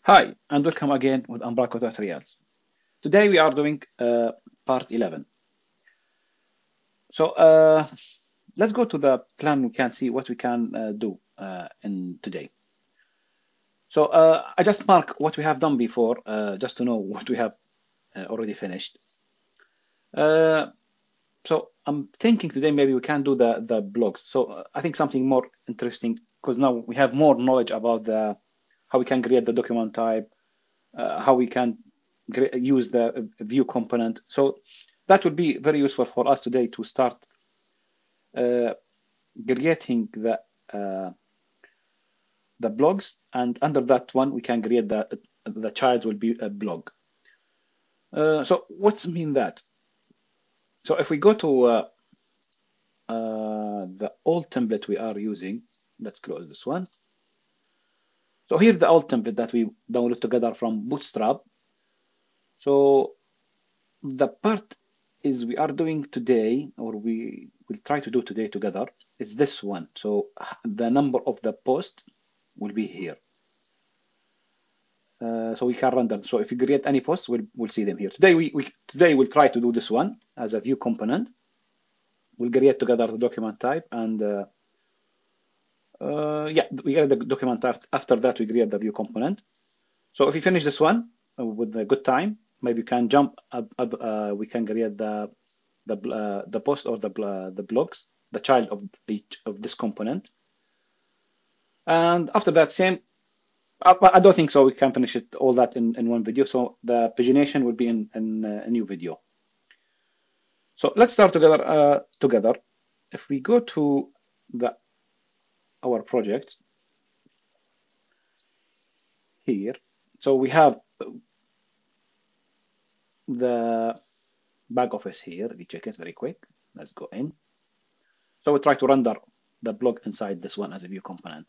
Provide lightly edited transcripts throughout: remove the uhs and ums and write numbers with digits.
Hi, and welcome again with Umbraco Tutorials. Today we are doing part 11. So let's go to the plan. We can see what we can do in today. So I just mark what we have done before, just to know what we have already finished. So I'm thinking today maybe we can do the blogs. So I think something more interesting because now we have more knowledge about the how we can create the document type, how we can use the view component. So that would be very useful for us today to start creating the blogs, and under that one we can create the child will be a blog. So what's mean that? So if we go to the old template we are using, let's close this one. So here's the old template that we download together from Bootstrap. So the part is we are doing today, or we will try to do today together, is this one. So the number of the post will be here. So we can render. So if you create any posts, we'll see them here. Today today we'll try to do this one as a view component. We'll create together the document type, and yeah, we get the document type. After that, we create the view component. So if you finish this one with a good time, maybe you can jump up, we can create the post or the blogs, the child of each of this component. And after that, same. I don't think so. We can finish it all that in one video. So the pagination will be in a new video. So let's start together. If we go to our project here, so we have the back office here. If you check it very quick, let's go in. So we try to render the blog inside this one as a view component.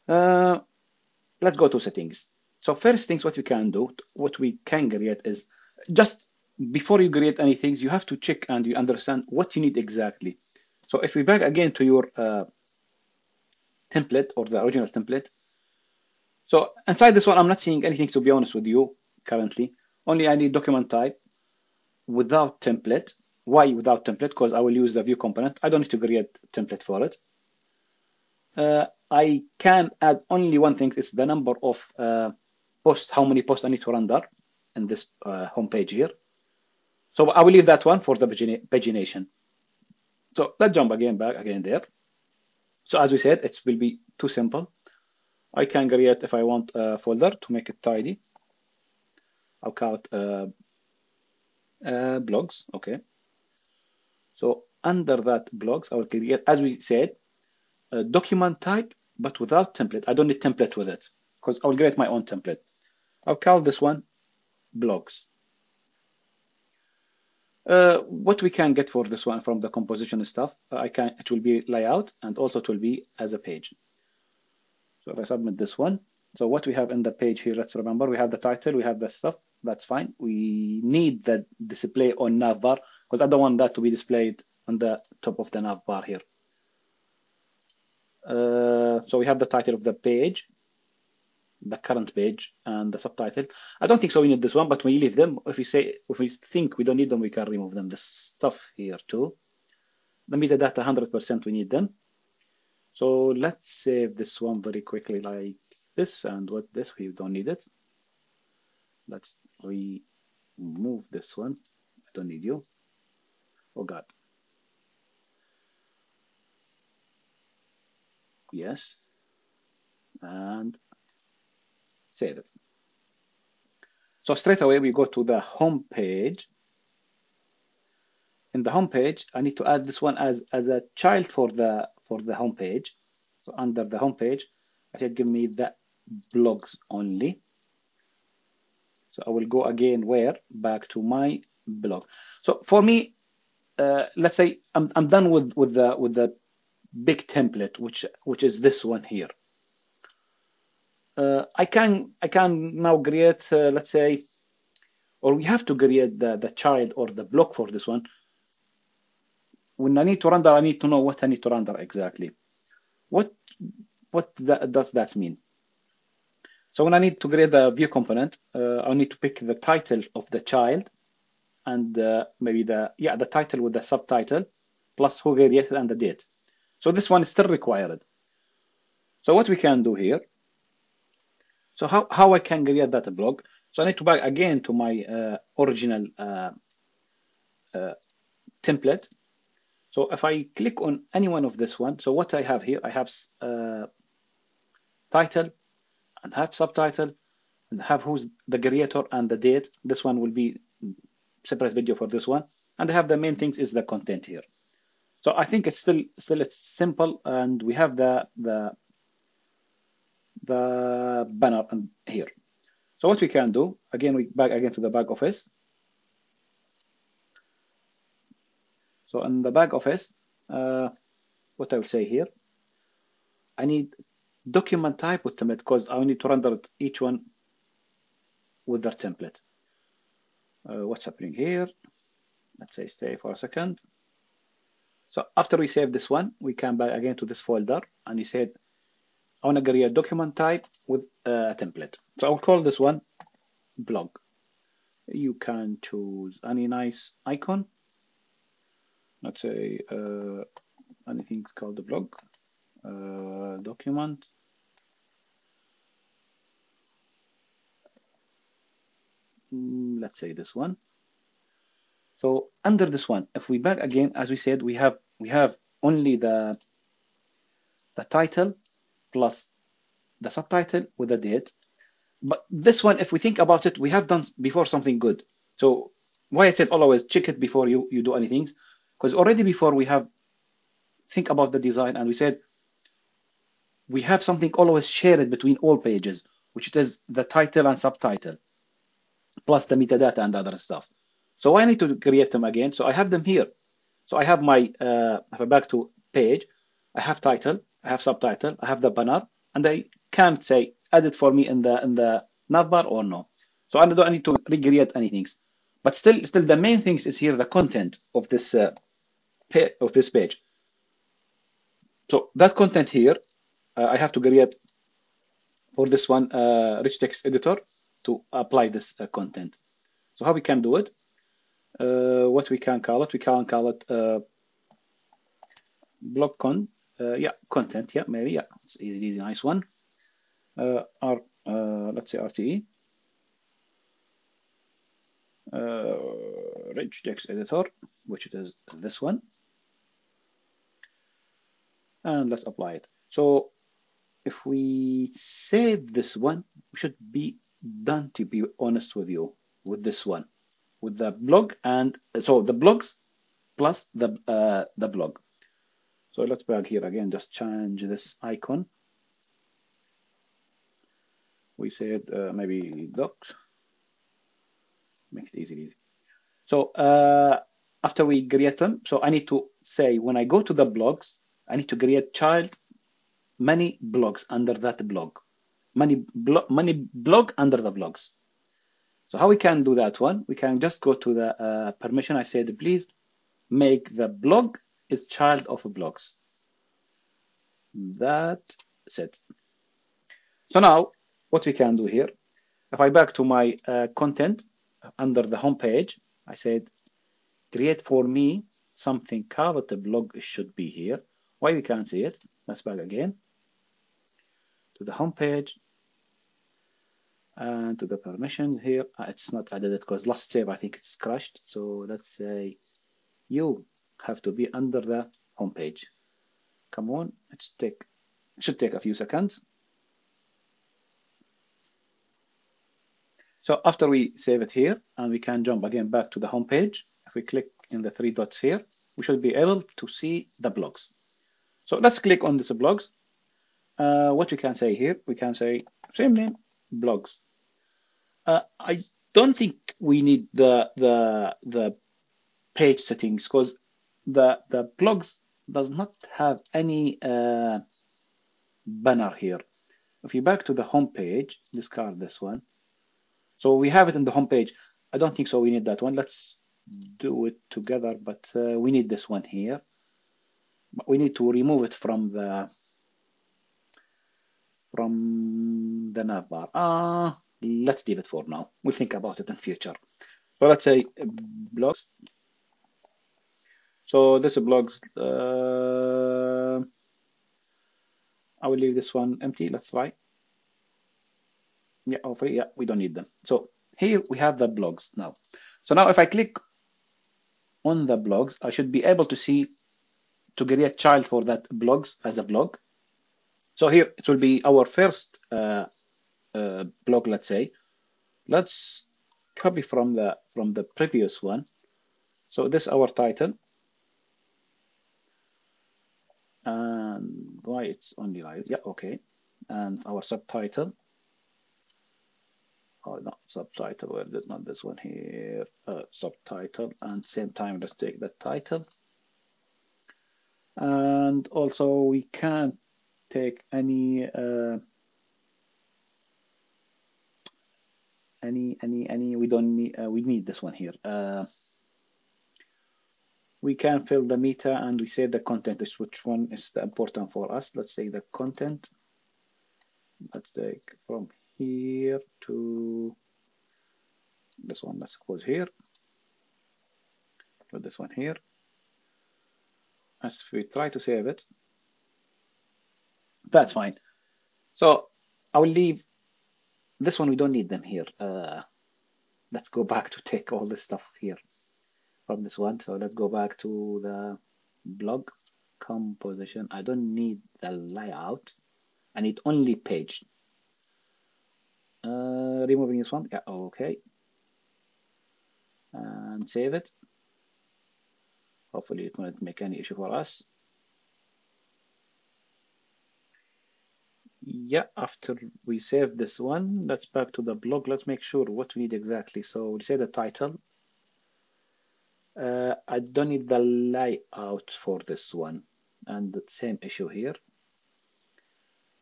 Let's go to settings. So first things what we can do, what we can create is just before you create anything, you have to check and you understand what you need exactly. So if we back again to your template or the original template. So inside this one, I'm not seeing anything, to be honest with you currently. Only I need document type without template. Why without template? Because I will use the view component. I don't need to create template for it. I can add only one thing. It's the number of posts, how many posts I need to render in this home page here. So I will leave that one for the pagination. So let's jump back again there. So as we said, it will be too simple. I can create, if I want a folder to make it tidy, I'll call it blogs. Okay. So under that blogs, I will create, as we said, a document type, but without template. I don't need template with it because I'll create my own template. I'll call this one blogs. What we can get for this one from the composition stuff, it will be layout, and also it will be as a page. So if I submit this one, so what we have in the page here, let's remember, we have the title, we have the stuff, that's fine. We need the display on navbar because I don't want that to be displayed on the top of the navbar here. So we have the title of the page, the current page, and the subtitle. I don't think so we need this one, but we leave them. If we think we don't need them, we can remove them. The stuff here too. The metadata 100% we need them. So let's save this one very quickly like this, and with this we don't need it. Let's remove this one. I don't need you. Oh God. Yes. And save it. So straight away we go to the home page. In the home page, I need to add this one as a child for the home page. So under the home page, I should give me the blogs only. So I will go again back to my blog. So for me, let's say I'm done with the big template, which is this one here. I can now create, let's say, or we have to create the child or the block for this one. When I need to render, I need to know what I need to render exactly. What does that mean? So when I need to create the view component, I need to pick the title of the child and maybe the title with the subtitle plus who created and the date. So this one is still required. So what we can do here, so how I can create that blog. So I need to back again to my original template. So if I click on any one of this one, so what I have here, I have title and have subtitle and have who's the creator and the date. This one will be separate video for this one. And I have the main things is the content here. So I think it's still it's simple, and we have the banner here. So what we can do, again, we back again to the back office. So in the back office, what I will say here, I need document type with template because I need to render it each one with their template. What's happening here? Let's say stay for a second. So after we save this one, we come back again to this folder, and you said I want to create a document type with a template. So I'll call this one blog. You can choose any nice icon. Let's say anything called the blog document. Let's say this one. So under this one, if we back again, as we said, we have only the title plus the subtitle with the date. But this one, if we think about it, we have done before something good. So why I said always check it before you do anything, because already before we have think about the design, and we said we have something always shared between all pages, which is the title and subtitle, plus the metadata and other stuff. So I need to create them again. So I have them here. So I have my if I back to page, I have title, I have subtitle, I have the banner, and I can't say edit for me in the navbar or no. So I don't need to recreate anything. But still the main thing is here the content of this page. So that content here, I have to create for this one rich text editor to apply this content. So how we can do it? What we can call it? We can call it blog content. Yeah, maybe. Yeah, it's easy, nice one. Let's say RTE. Rich text editor, which it is this one. And let's apply it. So if we save this one, we should be done, to be honest with you, with this one, with the blog, and so the blogs plus the blog. So let's back here again, just change this icon. We said maybe docs, make it easy. So after we create them, so I need to say when I go to the blogs, I need to create many blogs under that blog, many blog under the blogs. So how we can do that one? We can just go to the permission. I said, please make the blog is child of blogs. That's it. So now what we can do here, if I back to my content under the home page, I said, create for me something called the blog should be here. Why we can't see it? Let's back again to the home page and to the permission here. It's not added because last save I think it's crashed. So let's say you have to be under the home page. Come on, it should take a few seconds. So after we save it here, and we can jump again back to the home page. If we click in the 3 dots here, we should be able to see the blogs. So let's click on this blogs. What we can say here, we can say same name, blogs. I don't think we need the page settings because the blogs does not have any banner here. If you back to the home page, discard this one. So we have it in the home page. I don't think so. We need that one. Let's do it together, but we need this one here. But we need to remove it from the navbar. Let's leave it for now. We'll think about it in future. So let's say blogs. So this is blogs. I will leave this one empty. Let's try. Yeah, all three. Yeah, we don't need them. So here we have the blogs now. So now if I click on the blogs, I should be able to see to create child for that blogs as a blog. So here it will be our first blog. Let's say, let's copy from the previous one. So this is our title, and why it's only like, yeah, okay, and our subtitle. Oh, not subtitle. Where did not this one here? Subtitle, and same time let's take the title. And also we can't take any we don't need we need this one here. We can fill the meta and we save the content. Which one is the important for us? Let's take the content. Let's take from here to this one. Let's close here. Put this one here. As we try to save it, that's fine. So I will leave this one. We don't need them here. Let's go back to take all this stuff here from this one. So let's go back to the blog composition. I don't need the layout. I need only page. Removing this one. Yeah, okay. And save it. Hopefully it won't make any issue for us. Yeah, after we save this one, let's back to the blog. Let's make sure what we need exactly. So we'll say the title. I don't need the layout for this one. And the same issue here.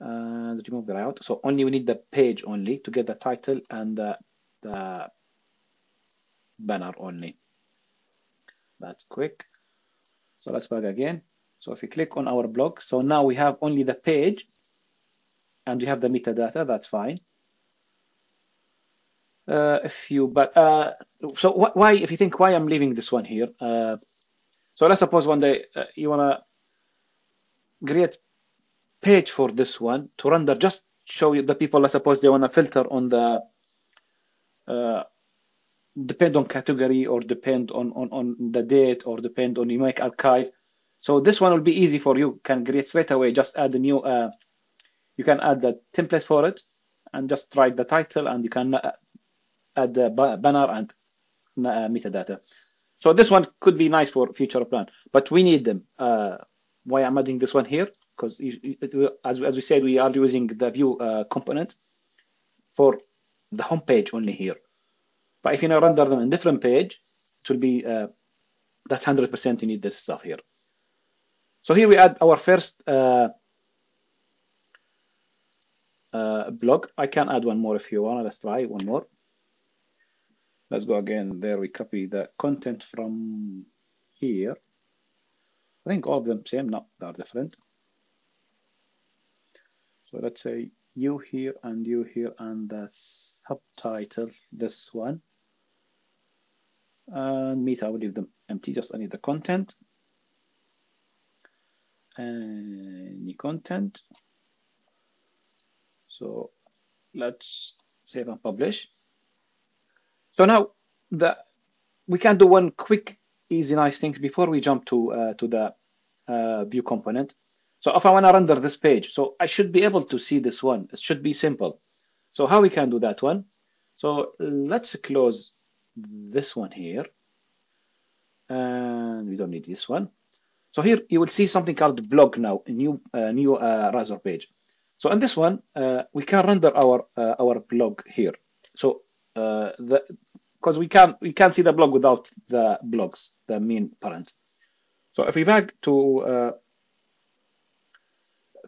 And remove the layout. So only we need the page only to get the title and the banner only. That's quick. So let's back again. So if we click on our blog, so now we have only the page and we have the metadata. That's fine. So why, if you think why I'm leaving this one here, so let's suppose one day you wanna create page for this one to render, just show you the people. Let's suppose they wanna filter on the depend on category or depend on the date or depend on you make archive. So this one will be easy for you. Can create straight away. Just add a new. You can add the template for it and just write the title, and you can add the banner and metadata. So this one could be nice for future plan, but we need them. Why I'm adding this one here? Because as we said, we are using the view component for the home page only here. But if you now render them in different page, it will be that's 100% you need this stuff here. So here we add our first blog. I can add one more if you want. Let's try one more. Let's go again. There we copy the content from here. I think all of them same. No, they are different. So let's say you here and the subtitle, this one. And meta, I will leave them empty. Just I need the content. Any content. So let's save and publish. So now we can do one quick, easy, nice thing before we jump to the view component. So if I want to render this page, so I should be able to see this one. It should be simple. So how we can do that one? So let's close this one here. And we don't need this one. So here you will see something called blog now, a new Razor page. So in this one, we can render our blog here. So because we can't see the blog without the blogs, the main parent. So if we back to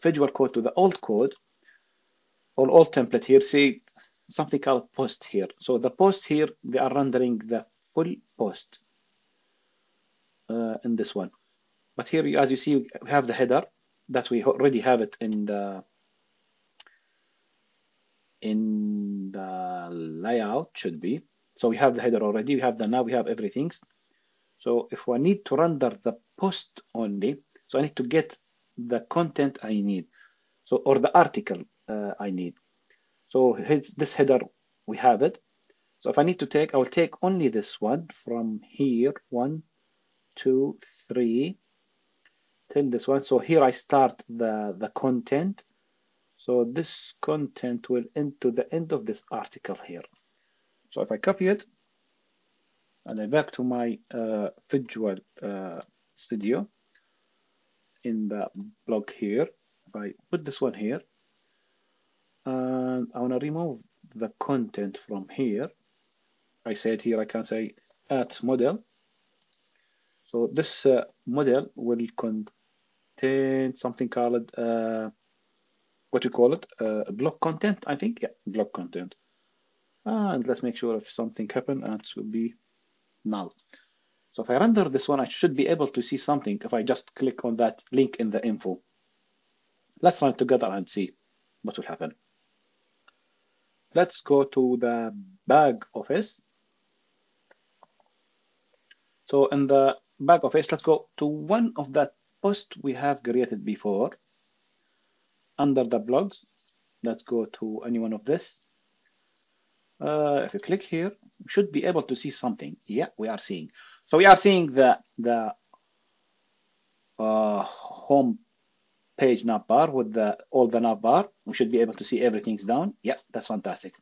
visual code, to the old code or old template here, see something called post here. So the post here, they are rendering the full post in this one. But here, as you see, we have the header that we already have it in the in the layout should be. So we have the header already, we have the nav, we have everything. So if I need to render the post only, so I need to get the content I need, so or the article I need. So this header, we have it. So if I need to take, I will take only this one from here, 1, 2, 3, till this one. So here I start the content. So this content will end to the end of this article here. So if I copy it, and I back to my Visual Studio in the blog here, if I put this one here, and I want to remove the content from here, I said here I can say at model. So this model will contain something called what you call it, block content, I think. Yeah, block content. And let's make sure if something happened, and it will be null. So if I render this one, I should be able to see something if I just click on that link in the info. Let's run it together and see what will happen. Let's go to the back office. So in the back office, let's go to one of the posts we have created before. Under the blogs, let's go to any one of this. If you click here, we should be able to see something. Yeah, we are seeing. So we are seeing the home page navbar with all the navbar. We should be able to see everything's down. Yeah, that's fantastic.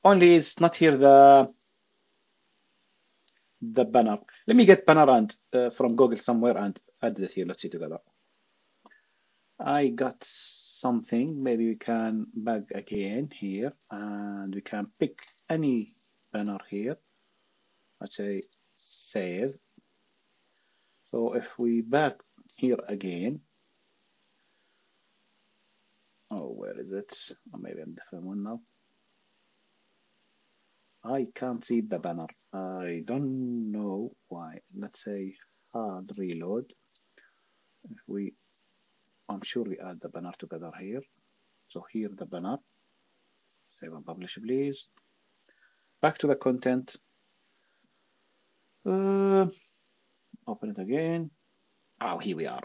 Only it's not here the banner. Let me get banner and from Google somewhere and add it here. Let's see together. I got something. Maybe we can back again here, and we can pick any banner here. Let's say save. So if we back here again, oh, where is it? Oh, maybe I'm different one now. I can't see the banner. I don't know why. Let's say hard reload. If we, I'm sure we add the banner together here. So here the banner. Save and publish, please. Back to the content. Open it again. Oh, here we are.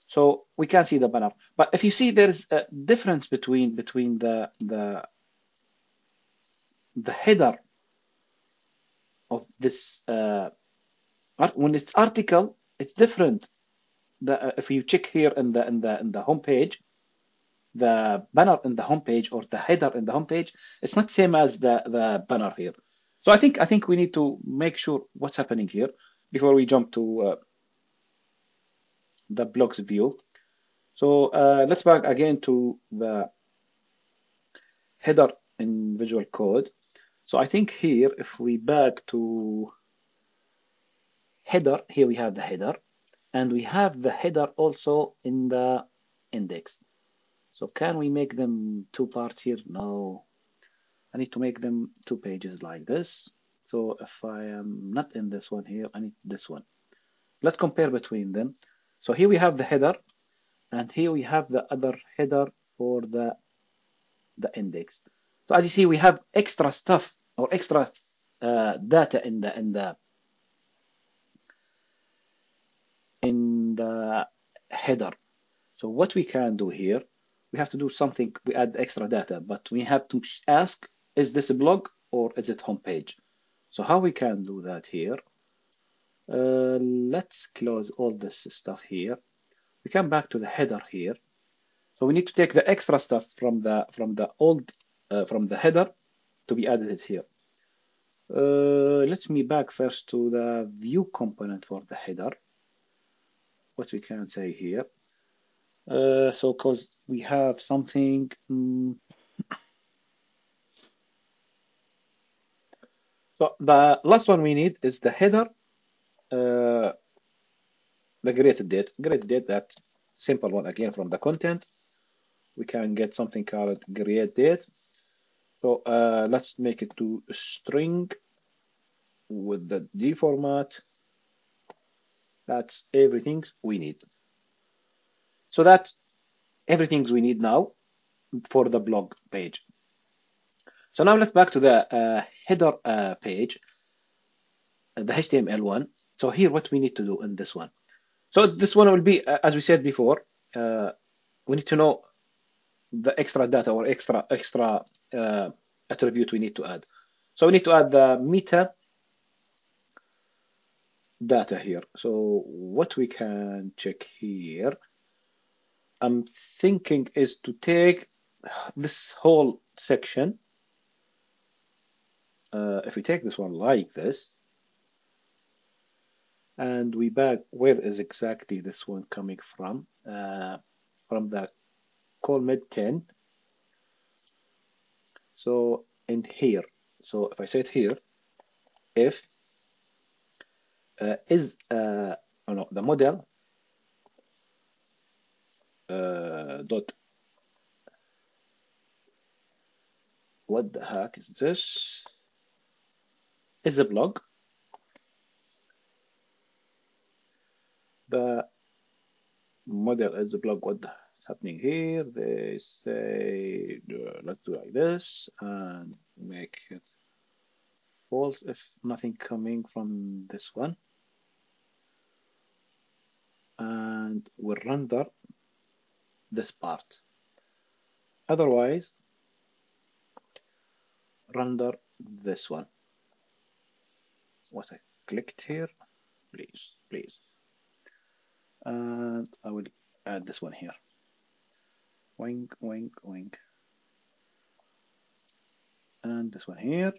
So we can see the banner. But if you see, there's a difference between the header of this when it's article, it's different. If you check here in the home page, the banner in the home page or the header in the home page, it's not same as the banner here. So I think we need to make sure what's happening here before we jump to the blogs view. So let's back again to the header in Visual Code. So I think here, if we back to header, here we have the header, and we have the header also in the index. So can we make them two parts here? No, I need to make them two pages like this. So if I am not in this one here, I need this one. Let's compare between them. So here we have the header, and here we have the other header for the index. So as you see, we have extra stuff or extra data in the header. So what we can do here, we have to do something. We add extra data, but we have to ask: is this a blog or is it homepage? So how we can do that here? Let's close all this stuff here. We come back to the header here. So we need to take the extra stuff from the header to be added here. Let me back first to the view component for the header. What we can say here. So because we have something. So the last one we need is the header. The created date. Created date, that simple one again from the content. We can get something called create date. So let's make it to string with the D format. That's everything we need. So that's everything we need now. for the blog page. So now let's back to the header page, the HTML one. So here, what we need to do in this one. So this one will be, as we said before, we need to know the extra data or extra attribute we need to add. So we need to add the meta data here. So what we can check here, I'm thinking, is to take this whole section. If we take this one like this, and we back, where is exactly this one coming from? From the call mid 10. So in here, so if I say it here, if is the model dot, what the heck is this? Is a blog. The model is a blog. What's happening here? They say let's do like this and make it false if nothing coming from this one, and we'll render this part. Otherwise, render this one. What I clicked here, please, and I will add this one here. Wink, wink, wink, and this one here.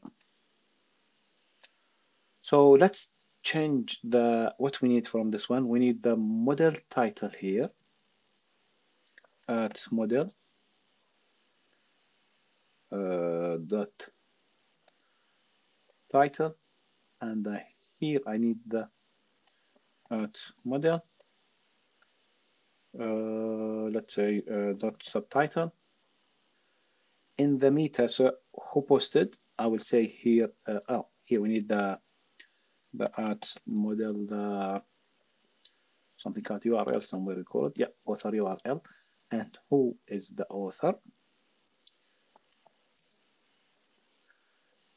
So let's change what we need from this one. We need the model title here at model dot title, and here I need the at model let's say dot subtitle. In the meta, so who posted, I will say here, here we need the at model something called URL somewhere recorded. Yeah, author URL, and who is the author?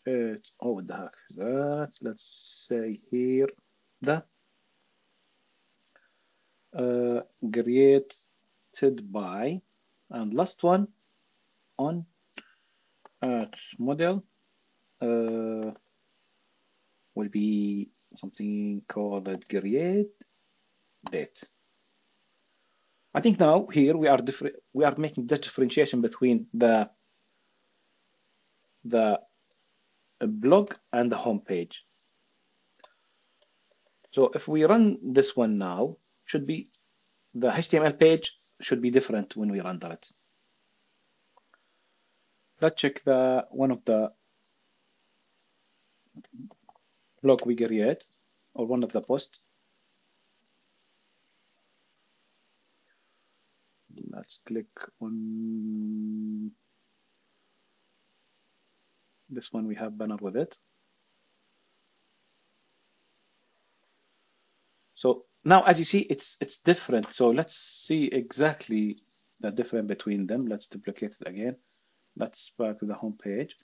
Oh, what the heck is that? Let's say here the created by, and last one on at model will be something called create date. I think now here we are making the differentiation between the blog and the home page. So if we run this one now, should be the HTML page should be different when we render it. Let's check one of the blog we create, or one of the posts. Let's click on this one. We have banner with it. So now, as you see, it's different. So let's see exactly the difference between them. Let's duplicate it again. Let's back to the home page.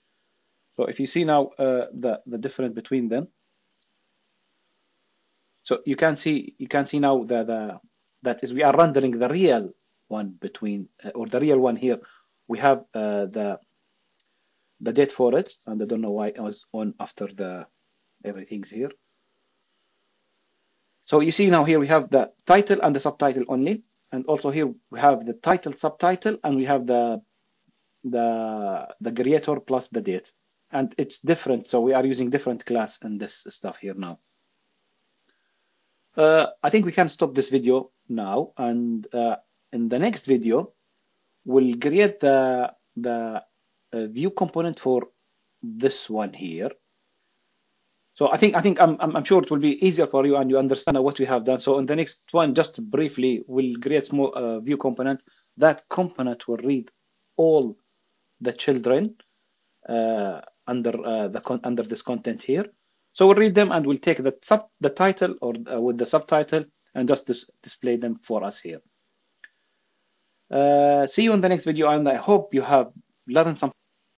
So if you see now the difference between them, so you can see now that is we are rendering the real one between or the real one here. We have the date for it, and I don't know why it was on after everything's here. So you see now here we have the title and the subtitle only, and also here we have the title, subtitle, and we have the creator plus the date, and it's different. So we are using different class in this stuff here now. I think we can stop this video now, and in the next video we'll create the view component for this one here. So I think I'm sure it will be easier for you and you understand what we have done. So in the next one, just briefly, we'll create small view component. That component will read all the children under this content here. So we'll read them and we'll take the title or with the subtitle and just display them for us here. See you in the next video, and I hope you have learned something.